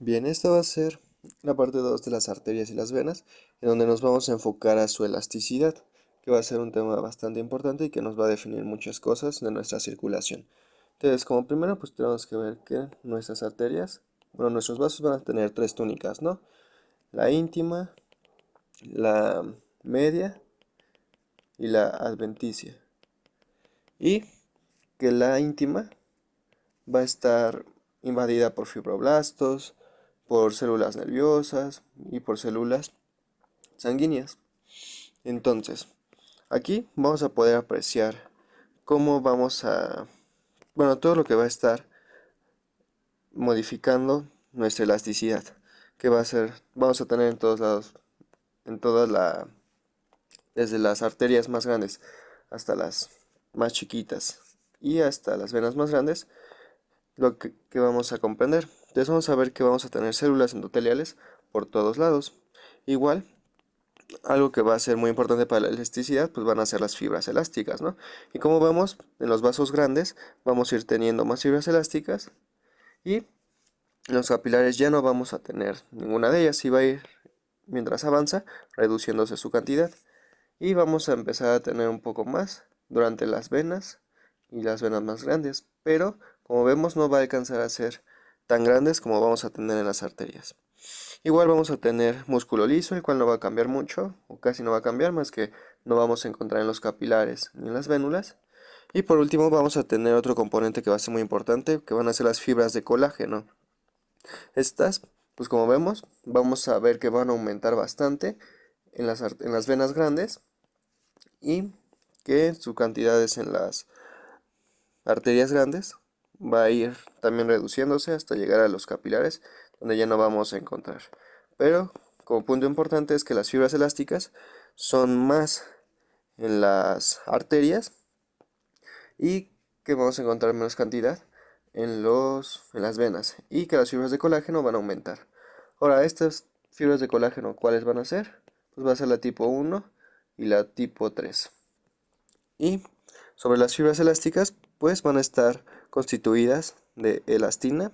Bien, esta va a ser la parte 2 de las arterias y las venas, en donde nos vamos a enfocar a su elasticidad, que va a ser un tema bastante importante y que nos va a definir muchas cosas de nuestra circulación. Entonces, como primero, pues tenemos que ver que nuestras arterias, bueno, nuestros vasos van a tener tres túnicas, ¿no? La íntima, la media y la adventicia. Y que la íntima va a estar invadida por fibroblastos, por células nerviosas y por células sanguíneas. Entonces, aquí vamos a poder apreciar cómo vamos a, bueno, todo lo que va a estar modificando nuestra elasticidad, que va a ser, vamos a tener en todos lados, en toda la, desde las arterias más grandes hasta las más chiquitas y hasta las venas más grandes, lo que vamos a comprender. Entonces vamos a ver que vamos a tener células endoteliales por todos lados. Igual, algo que va a ser muy importante para la elasticidad, pues van a ser las fibras elásticas, ¿no? Y como vemos, en los vasos grandes vamos a ir teniendo más fibras elásticas y en los capilares ya no vamos a tener ninguna de ellas y va a ir, mientras avanza, reduciéndose su cantidad. Y vamos a empezar a tener un poco más durante las venas y las venas más grandes, pero como vemos no va a alcanzar a ser tan grandes como vamos a tener en las arterias. Igual vamos a tener músculo liso, el cual no va a cambiar mucho, o casi no va a cambiar, más que no vamos a encontrar en los capilares ni en las vénulas. Y por último vamos a tener otro componente que va a ser muy importante, que van a ser las fibras de colágeno. Estas, pues como vemos, vamos a ver que van a aumentar bastante en las venas grandes y que su cantidad es en las arterias grandes va a ir también reduciéndose hasta llegar a los capilares, donde ya no vamos a encontrar. Pero como punto importante es que las fibras elásticas son más en las arterias y que vamos a encontrar menos cantidad en las venas y que las fibras de colágeno van a aumentar. Ahora, estas fibras de colágeno, ¿cuáles van a ser? Pues va a ser la tipo 1 y la tipo 3. Y sobre las fibras elásticas, pues van a estar constituidas de elastina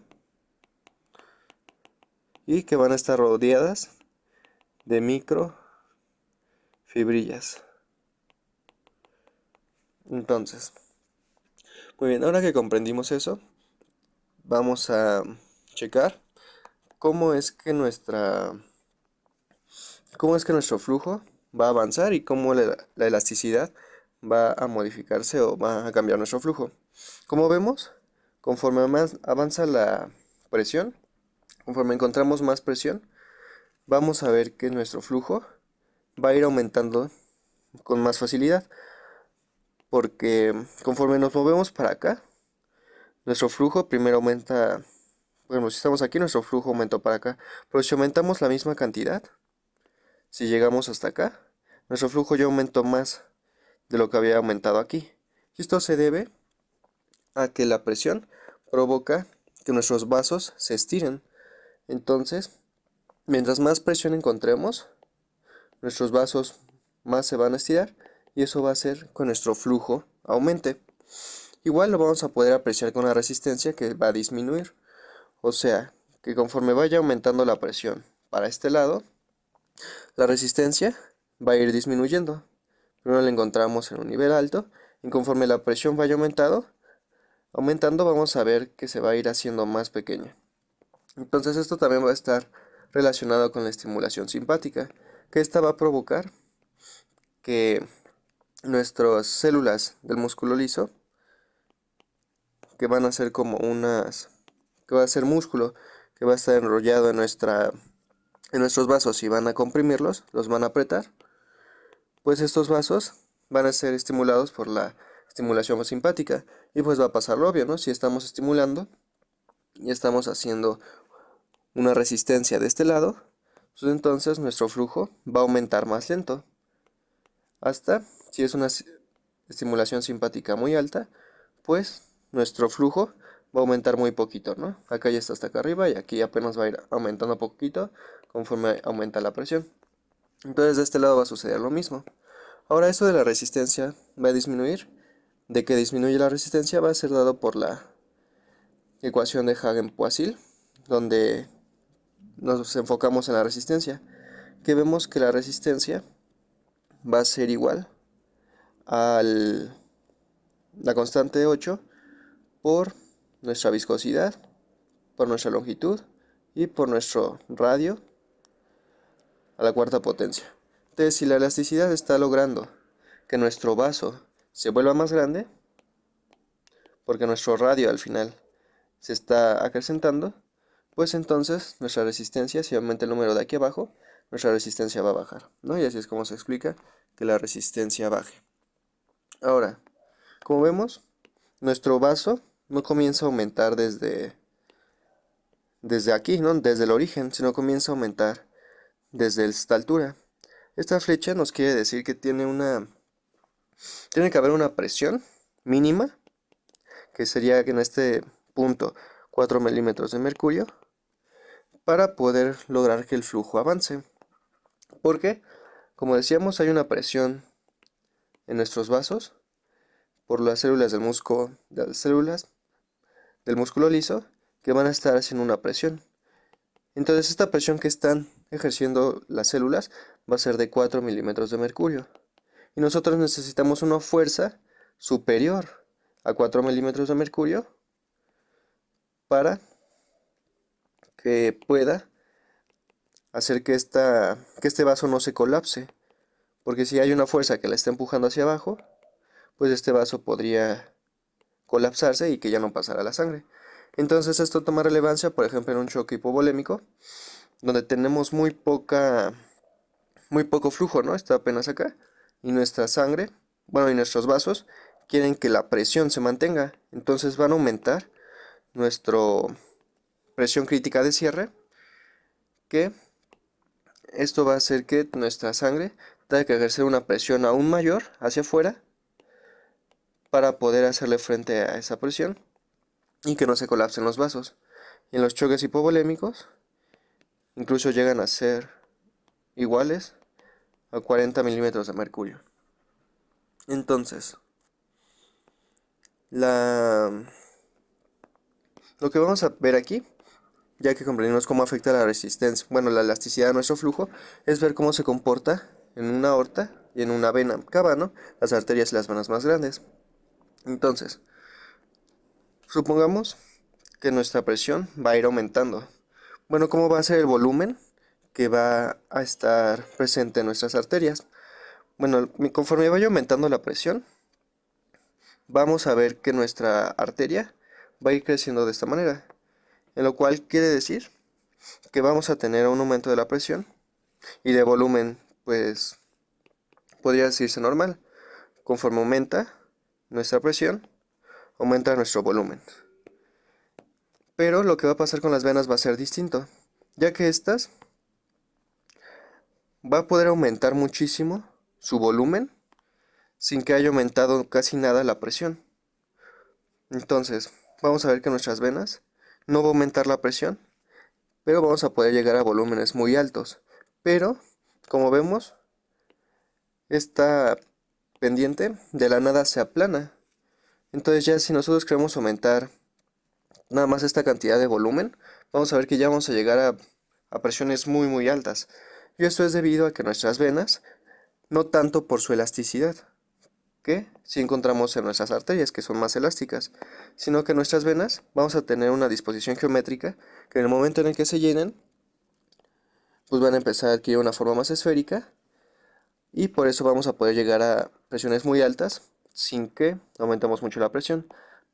y que van a estar rodeadas de microfibrillas. Entonces, muy bien, ahora que comprendimos eso, vamos a checar cómo es que nuestro flujo va a avanzar y cómo la elasticidad va a modificarse o va a cambiar nuestro flujo. Como vemos, conforme más avanza la presión, conforme encontramos más presión, vamos a ver que nuestro flujo va a ir aumentando con más facilidad, porque conforme nos movemos para acá, nuestro flujo primero aumenta, bueno, si estamos aquí, nuestro flujo aumentó para acá, pero si aumentamos la misma cantidad, si llegamos hasta acá, nuestro flujo ya aumentó más de lo que había aumentado aquí. Y esto se debe a que la presión provoca que nuestros vasos se estiren. Entonces, mientras más presión encontremos, nuestros vasos más se van a estirar y eso va a hacer que nuestro flujo aumente. Igual lo vamos a poder apreciar con la resistencia que va a disminuir. O sea, que conforme vaya aumentando la presión para este lado, la resistencia va a ir disminuyendo. Primero la encontramos en un nivel alto y conforme la presión vaya aumentando vamos a ver que se va a ir haciendo más pequeña. Entonces esto también va a estar relacionado con la estimulación simpática, que esta va a provocar que nuestras células del músculo liso, que van a ser como que va a ser músculo, que va a estar enrollado en nuestros vasos y van a comprimirlos, los van a apretar, pues estos vasos van a ser estimulados por la estimulación simpática y pues va a pasar lo obvio, ¿no? Si estamos estimulando y estamos haciendo una resistencia de este lado, pues entonces nuestro flujo va a aumentar más lento, hasta si es una estimulación simpática muy alta, pues nuestro flujo va a aumentar muy poquito, ¿no? Acá ya está hasta acá arriba y aquí apenas va a ir aumentando poquito conforme aumenta la presión. Entonces de este lado va a suceder lo mismo. Ahora esto de la resistencia va a disminuir. De que disminuye la resistencia va a ser dado por la ecuación de Hagen-Poiseuille, donde nos enfocamos en la resistencia, que vemos que la resistencia va a ser igual a la constante 8 por nuestra viscosidad, por nuestra longitud y por nuestro radio a la cuarta potencia. Entonces, si la elasticidad está logrando que nuestro vaso se vuelva más grande, porque nuestro radio al final se está acrecentando, pues entonces nuestra resistencia, si aumenta el número de aquí abajo, nuestra resistencia va a bajar, ¿no? Y así es como se explica que la resistencia baje. Ahora, como vemos, nuestro vaso no comienza a aumentar desde aquí, ¿no? Desde el origen, sino comienza a aumentar desde esta altura. Esta flecha nos quiere decir que tiene que haber una presión mínima, que sería que en este punto 4 milímetros de mercurio, para poder lograr que el flujo avance. Porque, como decíamos, hay una presión en nuestros vasos por las células del músculo liso que van a estar haciendo una presión. Entonces esta presión que están ejerciendo las células va a ser de 4 milímetros de mercurio. Y nosotros necesitamos una fuerza superior a 4 milímetros de mercurio para que pueda hacer que este vaso no se colapse. Porque si hay una fuerza que la está empujando hacia abajo, pues este vaso podría colapsarse y que ya no pasara la sangre. Entonces esto toma relevancia, por ejemplo, en un choque hipovolémico, donde tenemos muy poco flujo, ¿no? Está apenas acá. Y nuestra sangre, bueno, y nuestros vasos quieren que la presión se mantenga. Entonces van a aumentar nuestra presión crítica de cierre, que esto va a hacer que nuestra sangre tenga que ejercer una presión aún mayor hacia afuera para poder hacerle frente a esa presión y que no se colapsen los vasos. Y en los choques hipovolémicos incluso llegan a ser iguales a 40 milímetros de mercurio. Entonces, lo que vamos a ver aquí, ya que comprendimos cómo afecta la resistencia, bueno, la elasticidad de nuestro flujo, es ver cómo se comporta en una aorta y en una vena cava, ¿no? Las arterias y las venas más grandes. Entonces, supongamos que nuestra presión va a ir aumentando. Bueno, ¿cómo va a ser el volumen que va a estar presente en nuestras arterias? Bueno, conforme vaya aumentando la presión, vamos a ver que nuestra arteria va a ir creciendo de esta manera, en lo cual quiere decir que vamos a tener un aumento de la presión y de volumen, pues podría decirse normal. Conforme aumenta nuestra presión, aumenta nuestro volumen. Pero lo que va a pasar con las venas va a ser distinto, ya que estas va a poder aumentar muchísimo su volumen sin que haya aumentado casi nada la presión. Entonces, vamos a ver que nuestras venas no va a aumentar la presión, pero vamos a poder llegar a volúmenes muy altos. Pero, como vemos, esta pendiente de la nada se aplana. Entonces ya si nosotros queremos aumentar nada más esta cantidad de volumen, vamos a ver que ya vamos a llegar a presiones muy altas. Y esto es debido a que nuestras venas, no tanto por su elasticidad, que si encontramos en nuestras arterias, que son más elásticas, sino que nuestras venas vamos a tener una disposición geométrica que en el momento en el que se llenen, pues van a empezar a adquirir una forma más esférica y por eso vamos a poder llegar a presiones muy altas sin que aumentemos mucho la presión.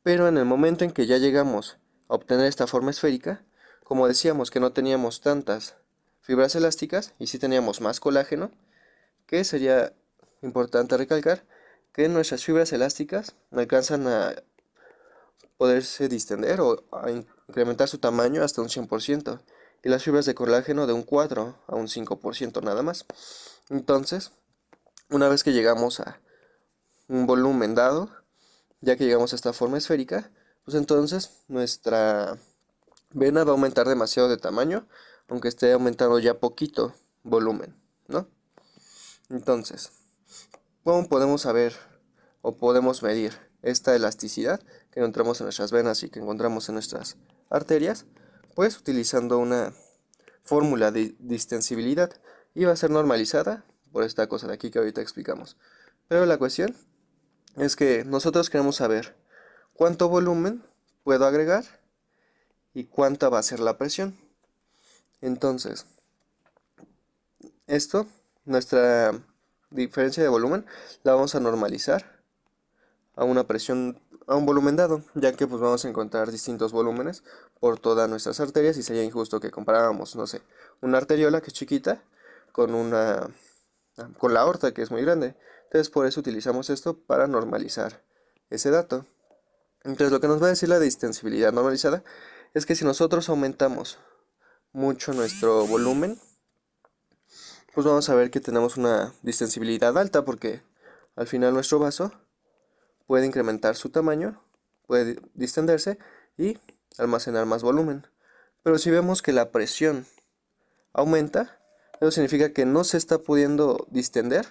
Pero en el momento en que ya llegamos a obtener esta forma esférica, como decíamos que no teníamos tantas fibras elásticas y sí teníamos más colágeno, que sería importante recalcar que nuestras fibras elásticas alcanzan a poderse distender o a incrementar su tamaño hasta un 100% y las fibras de colágeno de un 4 a un 5% nada más. Entonces, una vez que llegamos a un volumen dado, ya que llegamos a esta forma esférica, pues entonces nuestra vena va a aumentar demasiado de tamaño, aunque esté aumentando ya poquito volumen, ¿no? Entonces, ¿cómo podemos saber o podemos medir esta elasticidad que encontramos en nuestras venas y que encontramos en nuestras arterias? Pues utilizando una fórmula de distensibilidad y va a ser normalizada por esta cosa de aquí que ahorita explicamos. Pero la cuestión es que nosotros queremos saber cuánto volumen puedo agregar y cuánta va a ser la presión. Entonces, nuestra diferencia de volumen, la vamos a normalizar a una presión, a un volumen dado, ya que pues vamos a encontrar distintos volúmenes por todas nuestras arterias y sería injusto que comparáramos, no sé, una arteriola que es chiquita con con la aorta que es muy grande. Entonces por eso utilizamos esto para normalizar ese dato. Entonces lo que nos va a decir la distensibilidad normalizada es que si nosotros aumentamos mucho nuestro volumen, pues vamos a ver que tenemos una distensibilidad alta porque al final nuestro vaso puede incrementar su tamaño, puede distenderse y almacenar más volumen. Pero si vemos que la presión aumenta, eso significa que no se está pudiendo distender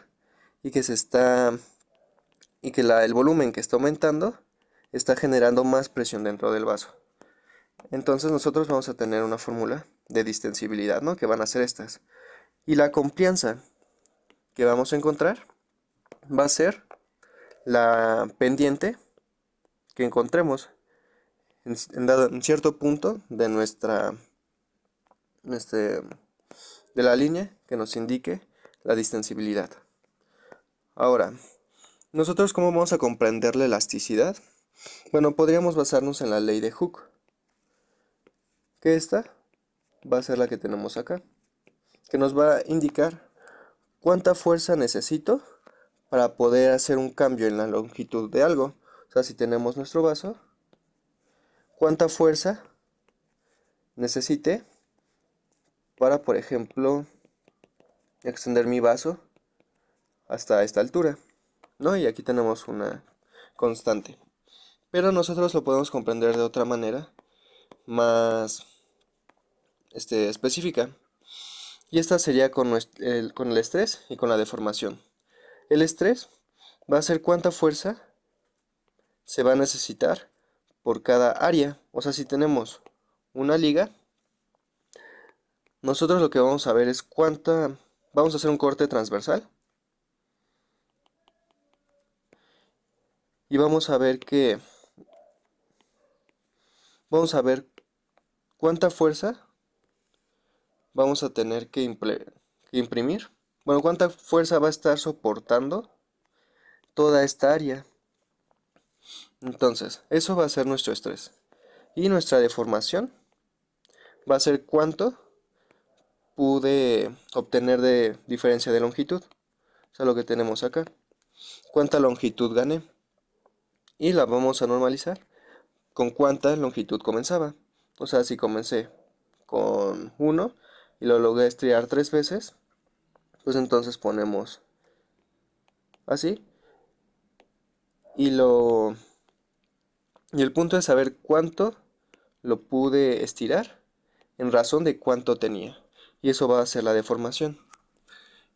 y que el volumen que está aumentando está generando más presión dentro del vaso. Entonces nosotros vamos a tener una fórmula de distensibilidad, ¿no? Que van a ser estas. Y la complianza que vamos a encontrar va a ser la pendiente que encontremos en cierto punto de este, de la línea que nos indique la distensibilidad. Ahora, ¿nosotros cómo vamos a comprender la elasticidad? Bueno, podríamos basarnos en la ley de Hooke, que esta va a ser la que tenemos acá, que nos va a indicar cuánta fuerza necesito para poder hacer un cambio en la longitud de algo. O sea, si tenemos nuestro vaso, cuánta fuerza necesite para, por ejemplo, extender mi vaso hasta esta altura, ¿no? Y aquí tenemos una constante. Pero nosotros lo podemos comprender de otra manera, más específica. Y esta sería con el estrés y con la deformación. El estrés va a ser cuánta fuerza se va a necesitar por cada área. O sea, si tenemos una liga, nosotros lo que vamos a ver es vamos a hacer un corte transversal. Y vamos a ver cuánta fuerza vamos a tener que imprimir. Bueno, cuánta fuerza va a estar soportando toda esta área. Entonces, eso va a ser nuestro estrés. Y nuestra deformación va a ser cuánto pude obtener de diferencia de longitud. O sea, lo que tenemos acá. Cuánta longitud gané. Y la vamos a normalizar con cuánta longitud comenzaba. O sea, si comencé con 1 y lo logré estriar 3 veces, pues entonces ponemos así. Y el punto es saber cuánto lo pude estirar en razón de cuánto tenía. Y eso va a ser la deformación.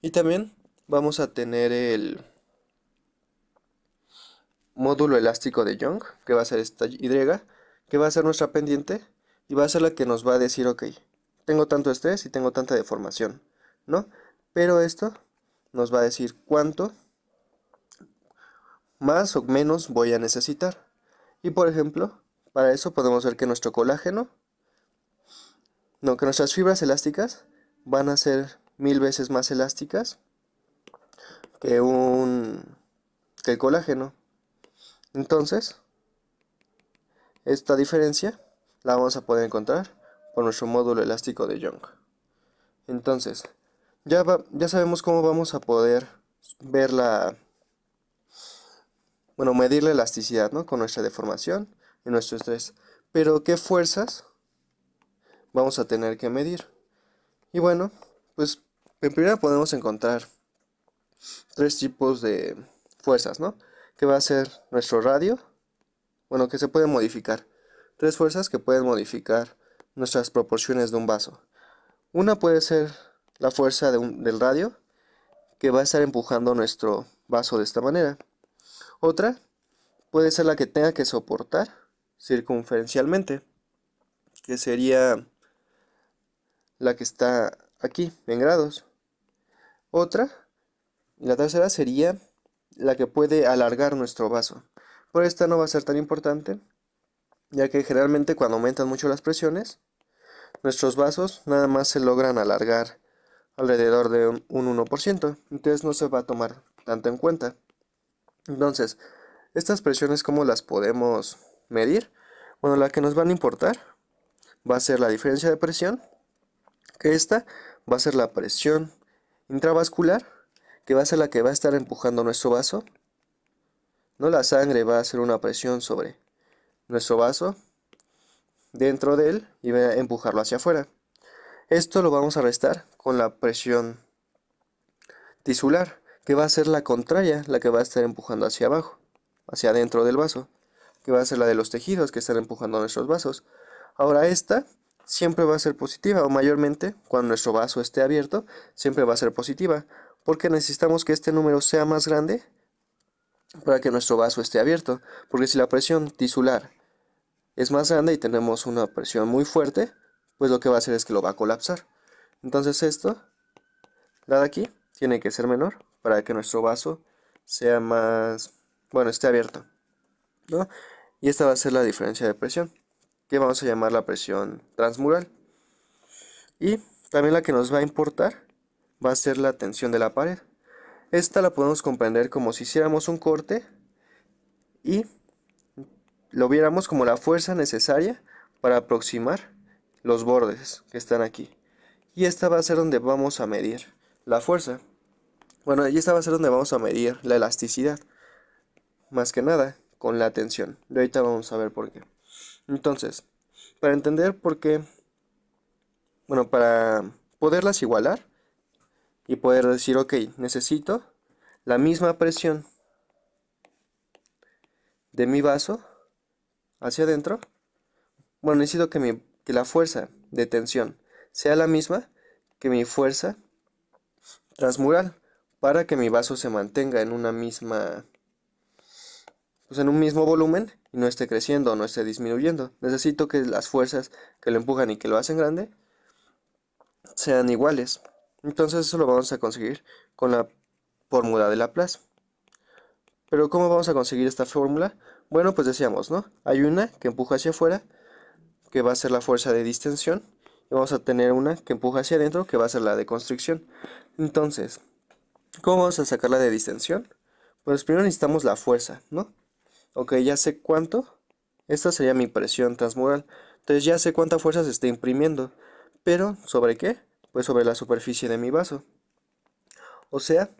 Y también vamos a tener el módulo elástico de Young, que va a ser esta Y, que va a ser nuestra pendiente y va a ser la que nos va a decir, ok, tengo tanto estrés y tengo tanta deformación, ¿no? Pero esto nos va a decir cuánto más o menos voy a necesitar. Y por ejemplo, para eso podemos ver que nuestro colágeno, no, que nuestras fibras elásticas van a ser 1000 veces más elásticas que que el colágeno. Entonces, esta diferencia la vamos a poder encontrar por nuestro módulo elástico de Young. Entonces, ya sabemos cómo vamos a poder ver medir la elasticidad, ¿no? Con nuestra deformación y nuestro estrés. Pero, ¿qué fuerzas vamos a tener que medir? Y bueno, pues en primera podemos encontrar tres tipos de fuerzas, ¿no? Que va a ser nuestro radio, bueno, que se puede modificar. Tres fuerzas que pueden modificar nuestras proporciones de un vaso. Una puede ser la fuerza del radio, que va a estar empujando nuestro vaso de esta manera. Otra puede ser la que tenga que soportar circunferencialmente, que sería la que está aquí en grados. Otra, y la tercera sería la que puede alargar nuestro vaso. Pero esta no va a ser tan importante, ya que generalmente cuando aumentan mucho las presiones, nuestros vasos nada más se logran alargar alrededor de un 1%, entonces no se va a tomar tanto en cuenta. Entonces, estas presiones, ¿cómo las podemos medir? Bueno, la que nos van a importar va a ser la diferencia de presión, que esta va a ser la presión intravascular, que va a ser la que va a estar empujando nuestro vaso. No, la sangre va a hacer una presión sobre nuestro vaso, dentro de él, y va a empujarlo hacia afuera. Esto lo vamos a restar con la presión tisular, que va a ser la contraria, la que va a estar empujando hacia abajo, hacia adentro del vaso, que va a ser la de los tejidos que están empujando nuestros vasos. Ahora esta siempre va a ser positiva, o mayormente cuando nuestro vaso esté abierto, siempre va a ser positiva, porque necesitamos que este número sea más grande para que nuestro vaso esté abierto, porque si la presión tisular es más grande y tenemos una presión muy fuerte, pues lo que va a hacer es que lo va a colapsar. Entonces esto, la de aquí, tiene que ser menor para que nuestro vaso sea más, bueno, esté abierto, ¿no? Y esta va a ser la diferencia de presión, que vamos a llamar la presión transmural. Y también la que nos va a importar va a ser la tensión de la pared. Esta la podemos comprender como si hiciéramos un corte y lo viéramos como la fuerza necesaria para aproximar los bordes que están aquí. Y esta va a ser donde vamos a medir la fuerza. Bueno, y esta va a ser donde vamos a medir la elasticidad. Más que nada, con la tensión. Y ahorita vamos a ver por qué. Entonces, para entender por qué, bueno, para poderlas igualar y poder decir, ok, necesito la misma presión de mi vaso hacia adentro. Bueno, necesito que la fuerza de tensión sea la misma que mi fuerza transmural para que mi vaso se mantenga en una misma, pues en un mismo volumen y no esté creciendo o no esté disminuyendo. Necesito que las fuerzas que lo empujan y que lo hacen grande sean iguales. Entonces eso lo vamos a conseguir con la fórmula de Laplace. Pero ¿cómo vamos a conseguir esta fórmula? Bueno, pues decíamos, ¿no? Hay una que empuja hacia afuera, que va a ser la fuerza de distensión, y vamos a tener una que empuja hacia adentro, que va a ser la de constricción. Entonces, ¿cómo vamos a sacar la de distensión? Pues primero necesitamos la fuerza, ¿no? Ok, ya sé cuánto. Esta sería mi presión transmural. Entonces ya sé cuánta fuerza se está imprimiendo. ¿Pero sobre qué? Pues sobre la superficie de mi vaso. O sea,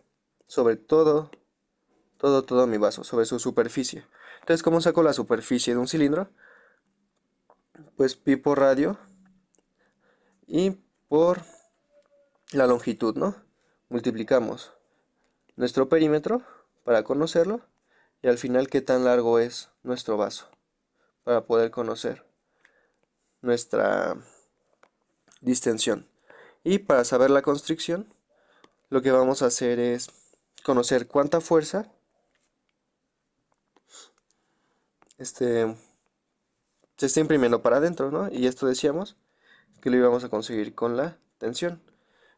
sobre todo mi vaso, sobre su superficie. Entonces, ¿cómo saco la superficie de un cilindro? Pues pi por radio y por la longitud, ¿no? Multiplicamos nuestro perímetro para conocerlo y al final qué tan largo es nuestro vaso para poder conocer nuestra distensión. Y para saber la constricción, lo que vamos a hacer es conocer cuánta fuerza se está imprimiendo para adentro, ¿no? Y esto decíamos que lo íbamos a conseguir con la tensión.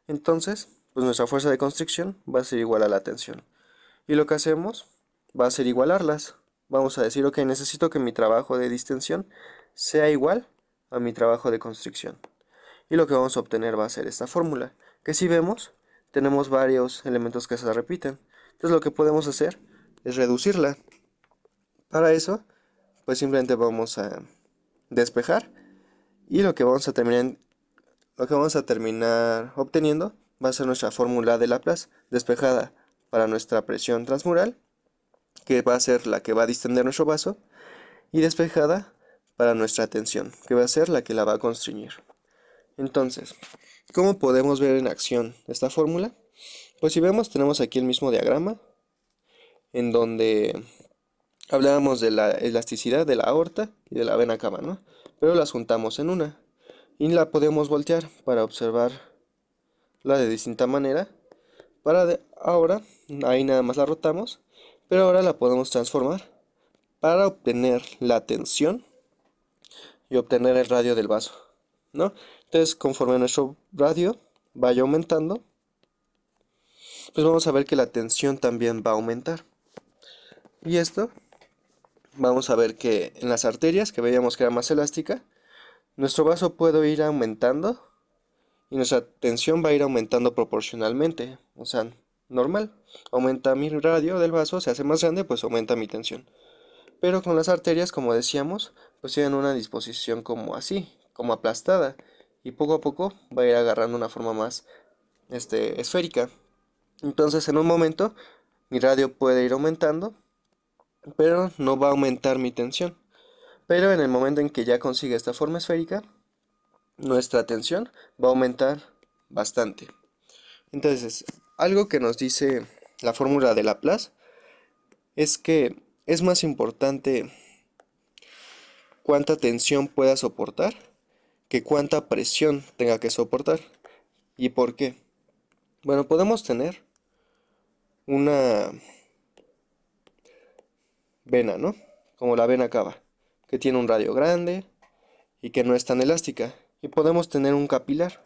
Entonces, pues nuestra fuerza de constricción va a ser igual a la tensión. Y lo que hacemos va a ser igualarlas. Vamos a decir, ok, necesito que mi trabajo de distensión sea igual a mi trabajo de constricción. Y lo que vamos a obtener va a ser esta fórmula, que si vemos, tenemos varios elementos que se repiten. Entonces lo que podemos hacer es reducirla. Para eso, pues simplemente vamos a despejar y lo que vamos a terminar obteniendo va a ser nuestra fórmula de Laplace despejada para nuestra presión transmural, que va a ser la que va a distender nuestro vaso, y despejada para nuestra tensión, que va a ser la que la va a constreñir. Entonces, ¿cómo podemos ver en acción esta fórmula? Pues si vemos, tenemos aquí el mismo diagrama, en donde hablábamos de la elasticidad de la aorta y de la vena cava, ¿no? Pero las juntamos en una, y la podemos voltear para observarla de distinta manera. Ahora, ahí nada más la rotamos, pero ahora la podemos transformar para obtener la tensión y obtener el radio del vaso, ¿no? Entonces, conforme nuestro radio vaya aumentando, pues vamos a ver que la tensión también va a aumentar. Y esto, vamos a ver que en las arterias, que veíamos que era más elástica, nuestro vaso puede ir aumentando y nuestra tensión va a ir aumentando proporcionalmente, o sea, normal. Aumenta mi radio del vaso, se hace más grande, pues aumenta mi tensión. Pero con las arterias, como decíamos, pues tienen una disposición como así, como aplastada, y poco a poco va a ir agarrando una forma más esférica. Entonces, en un momento, mi radio puede ir aumentando, pero no va a aumentar mi tensión. Pero en el momento en que ya consiga esta forma esférica, nuestra tensión va a aumentar bastante. Entonces, algo que nos dice la fórmula de Laplace es que es más importante cuánta tensión pueda soportar que cuánta presión tenga que soportar. ¿Y por qué? Bueno, podemos tener una vena, ¿no? Como la vena cava, que tiene un radio grande y que no es tan elástica. Y podemos tener un capilar,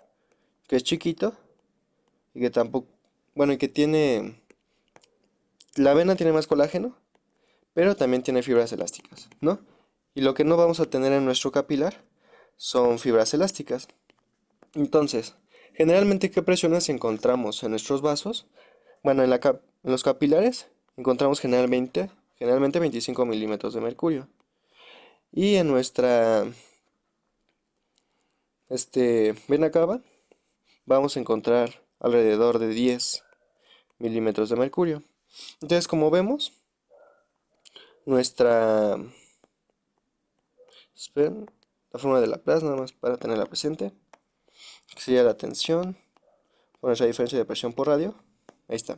que es chiquito y que tampoco, bueno, y que tiene, la vena tiene más colágeno, pero también tiene fibras elásticas, ¿no? Y lo que no vamos a tener en nuestro capilar son fibras elásticas. Entonces, generalmente, ¿qué presiones encontramos en nuestros vasos? Bueno, en los capilares encontramos generalmente 25 milímetros de mercurio. Y en nuestra vena cava vamos a encontrar alrededor de 10 milímetros de mercurio. Entonces, como vemos, nuestra... Esperen, la forma de Laplace, nada más para tenerla presente, que sería la tensión por nuestra diferencia de presión por radio. Ahí está.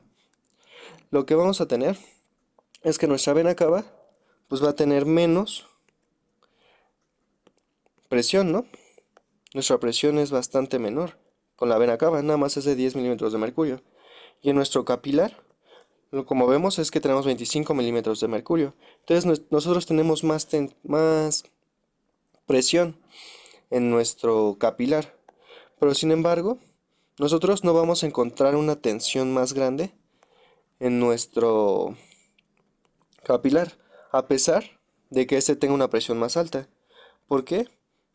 Lo que vamos a tener es que nuestra vena cava pues va a tener menos presión, ¿no? Nuestra presión es bastante menor con la vena cava, nada más es de 10 milímetros de mercurio. Y en nuestro capilar, como vemos es que tenemos 25 milímetros de mercurio. Entonces nosotros tenemos más presión en nuestro capilar. Pero sin embargo, nosotros no vamos a encontrar una tensión más grande en nuestro capilar, a pesar de que este tenga una presión más alta. ¿Por qué?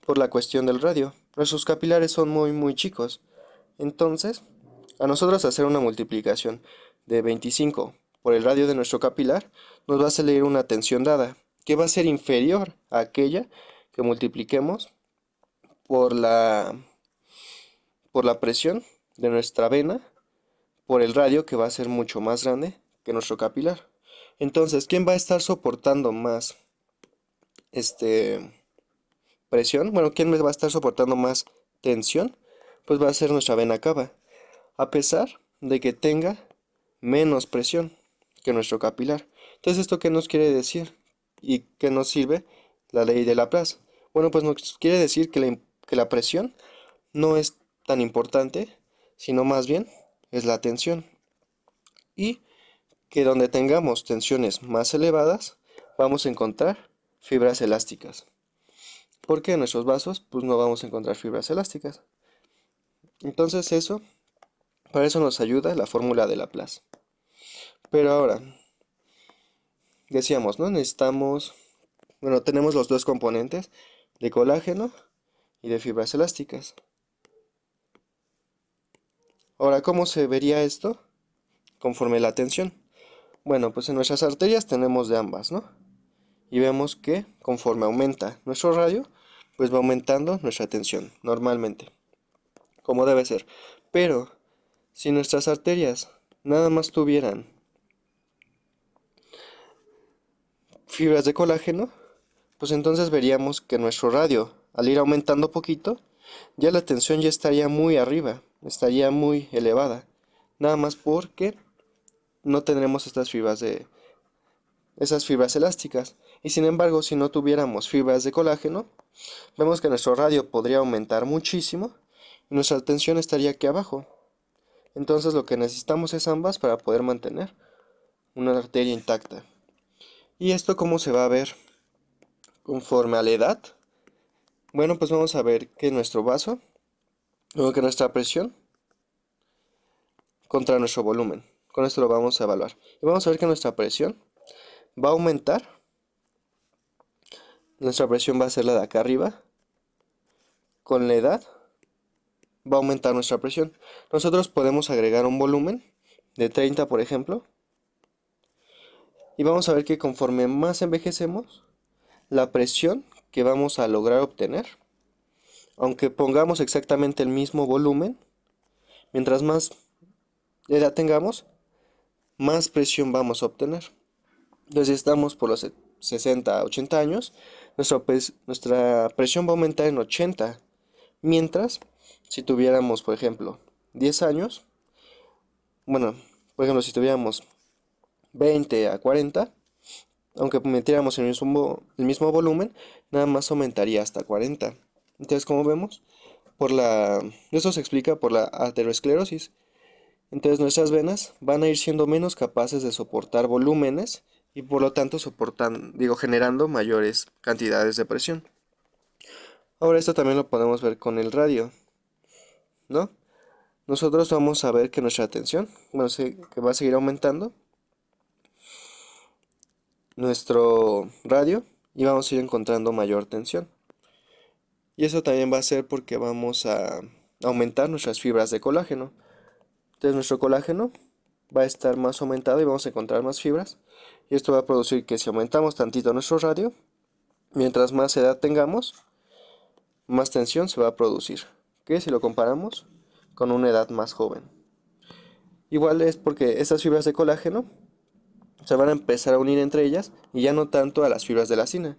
Por la cuestión del radio. Nuestros capilares son muy chicos. Entonces, a nosotros hacer una multiplicación de 25 por el radio de nuestro capilar, nos va a salir una tensión dada, que va a ser inferior a aquella que multipliquemos por por la presión de nuestra vena, por el radio que va a ser mucho más grande que nuestro capilar. Entonces, ¿quién va a estar soportando más este presión? Bueno, ¿quién me va a estar soportando más tensión? Pues va a ser nuestra vena cava, a pesar de que tenga menos presión que nuestro capilar. Entonces, ¿esto qué nos quiere decir? ¿Y qué nos sirve la ley de Laplace? Bueno, pues nos quiere decir que la presión no es tan importante, sino más bien es la tensión. Y que donde tengamos tensiones más elevadas, vamos a encontrar fibras elásticas. Porque en nuestros vasos, pues no vamos a encontrar fibras elásticas. Entonces para eso nos ayuda la fórmula de Laplace. Pero ahora, decíamos, ¿no? Bueno, tenemos los dos componentes de colágeno y de fibras elásticas. Ahora, ¿cómo se vería esto conforme la tensión? Bueno, pues en nuestras arterias tenemos de ambas, ¿no? Y vemos que conforme aumenta nuestro radio, pues va aumentando nuestra tensión, normalmente, como debe ser. Pero, si nuestras arterias nada más tuvieran fibras de colágeno, pues entonces veríamos que nuestro radio, al ir aumentando poquito, ya la tensión ya estaría muy arriba, estaría muy elevada. Nada más porque no tendremos esas fibras elásticas. Y sin embargo, si no tuviéramos fibras de colágeno, vemos que nuestro radio podría aumentar muchísimo y nuestra tensión estaría aquí abajo. Entonces lo que necesitamos es ambas para poder mantener una arteria intacta. ¿Y esto cómo se va a ver conforme a la edad? Bueno, pues vamos a ver que nuestro vaso Luego que nuestra presión contra nuestro volumen. Con esto lo vamos a evaluar. Y vamos a ver que nuestra presión va a aumentar. Nuestra presión va a ser la de acá arriba. Con la edad va a aumentar nuestra presión. Nosotros podemos agregar un volumen de 30, por ejemplo. Y vamos a ver que conforme más envejecemos, la presión que vamos a lograr obtener, aunque pongamos exactamente el mismo volumen, mientras más edad tengamos, más presión vamos a obtener. Entonces, si estamos por los 60 a 80 años, nuestra presión va a aumentar en 80. Mientras, si tuviéramos, por ejemplo, 10 años, bueno, por ejemplo, si tuviéramos 20 a 40, aunque metiéramos el mismo volumen, nada más aumentaría hasta 40. Entonces, como vemos, eso se explica por la aterosclerosis. Entonces nuestras venas van a ir siendo menos capaces de soportar volúmenes y por lo tanto generando mayores cantidades de presión. Ahora esto también lo podemos ver con el radio, ¿no? Nosotros vamos a ver que nuestra tensión, que va a seguir aumentando nuestro radio y vamos a ir encontrando mayor tensión. Y eso también va a ser porque vamos a aumentar nuestras fibras de colágeno. Entonces nuestro colágeno va a estar más aumentado y vamos a encontrar más fibras. Y esto va a producir que si aumentamos tantito nuestro radio, mientras más edad tengamos, más tensión se va a producir. Que si lo comparamos con una edad más joven. Igual es porque estas fibras de colágeno se van a empezar a unir entre ellas y ya no tanto a las fibras de elastina.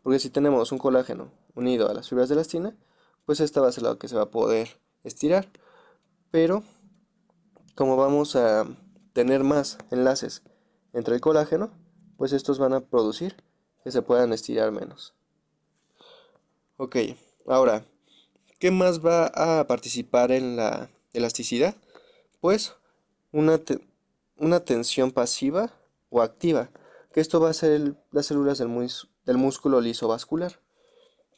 Porque si tenemos un colágeno unido a las fibras de elastina, pues esta va a ser la que se va a poder estirar. Pero como vamos a tener más enlaces entre el colágeno, pues estos van a producir que se puedan estirar menos. Ok, ahora, ¿qué más va a participar en la elasticidad? Pues una, una tensión pasiva o activa, que esto va a ser las células del músculo liso vascular,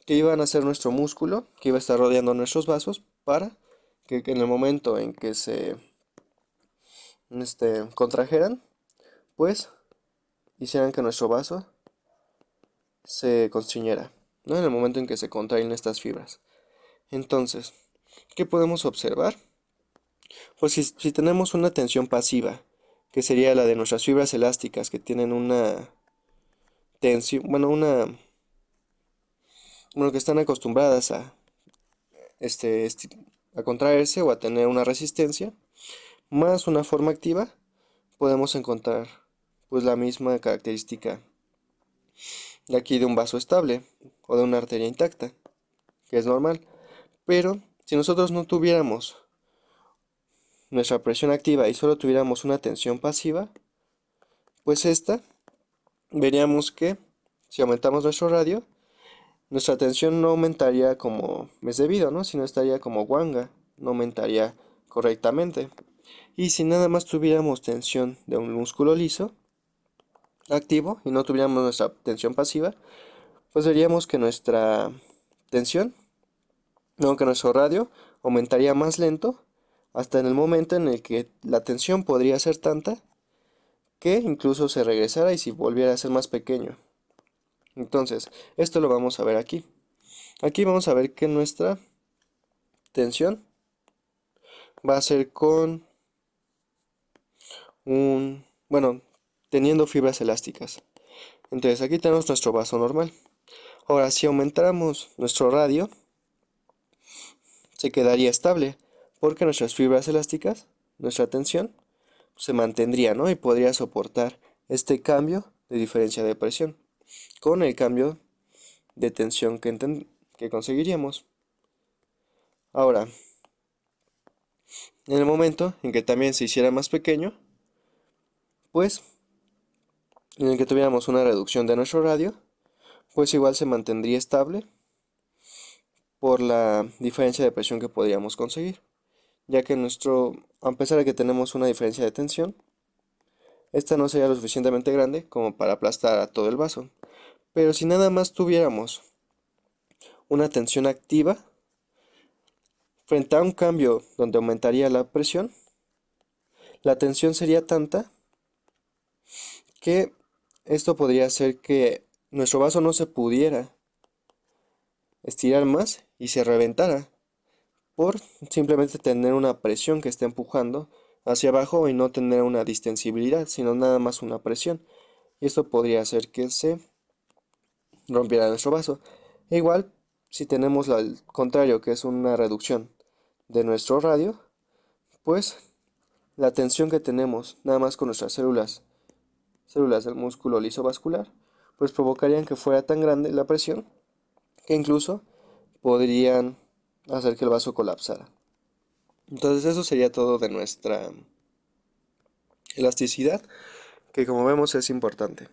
que iban a ser nuestro músculo, que iba a estar rodeando nuestros vasos para que en el momento en que se contrajeran, pues hicieran que nuestro vaso se constriñera, ¿no? En el momento en que se contraen estas fibras. Entonces, ¿qué podemos observar? Pues si tenemos una tensión pasiva, que sería la de nuestras fibras elásticas que tienen una tensión, bueno, que están acostumbradas a contraerse o a tener una resistencia, más una forma activa, podemos encontrar pues la misma característica de aquí de un vaso estable o de una arteria intacta, que es normal. Pero si nosotros no tuviéramos nuestra presión activa y solo tuviéramos una tensión pasiva, pues veríamos que si aumentamos nuestro radio, nuestra tensión no aumentaría como es debido, ¿no? Sino estaría como wanga, no aumentaría correctamente. Y si nada más tuviéramos tensión de un músculo liso activo y no tuviéramos nuestra tensión pasiva, pues veríamos que nuestra tensión, no, que nuestro radio aumentaría más lento hasta en el momento en el que la tensión podría ser tanta que incluso se regresara y si volviera a ser más pequeño. Entonces, esto lo vamos a ver aquí. Aquí vamos a ver que nuestra tensión va a ser con teniendo fibras elásticas. Entonces, aquí tenemos nuestro vaso normal. Ahora, si aumentáramos nuestro radio, se quedaría estable, porque nuestras fibras elásticas, nuestra tensión, se mantendría, ¿no? Y podría soportar este cambio de diferencia de presión con el cambio de tensión que conseguiríamos. Ahora, en el momento en que también se hiciera más pequeño, pues en el que tuviéramos una reducción de nuestro radio, pues igual se mantendría estable por la diferencia de presión que podríamos conseguir, ya que a pesar de que tenemos una diferencia de tensión, esta no sería lo suficientemente grande como para aplastar a todo el vaso. Pero si nada más tuviéramos una tensión activa, Frente a un cambio donde aumentaría la presión, la tensión sería tanta que esto podría hacer que nuestro vaso no se pudiera estirar más y se reventara por simplemente tener una presión que esté empujando hacia abajo y no tener una distensibilidad, sino nada más una presión. Y esto podría hacer que se rompiera nuestro vaso. E igual, si tenemos al contrario, que es una reducción de nuestro radio, pues la tensión que tenemos nada más con nuestras células del músculo liso vascular, pues provocarían que fuera tan grande la presión que incluso podrían hacer que el vaso colapsara. Entonces eso sería todo de nuestra elasticidad, que como vemos es importante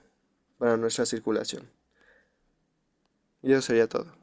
para nuestra circulación. Y eso sería todo.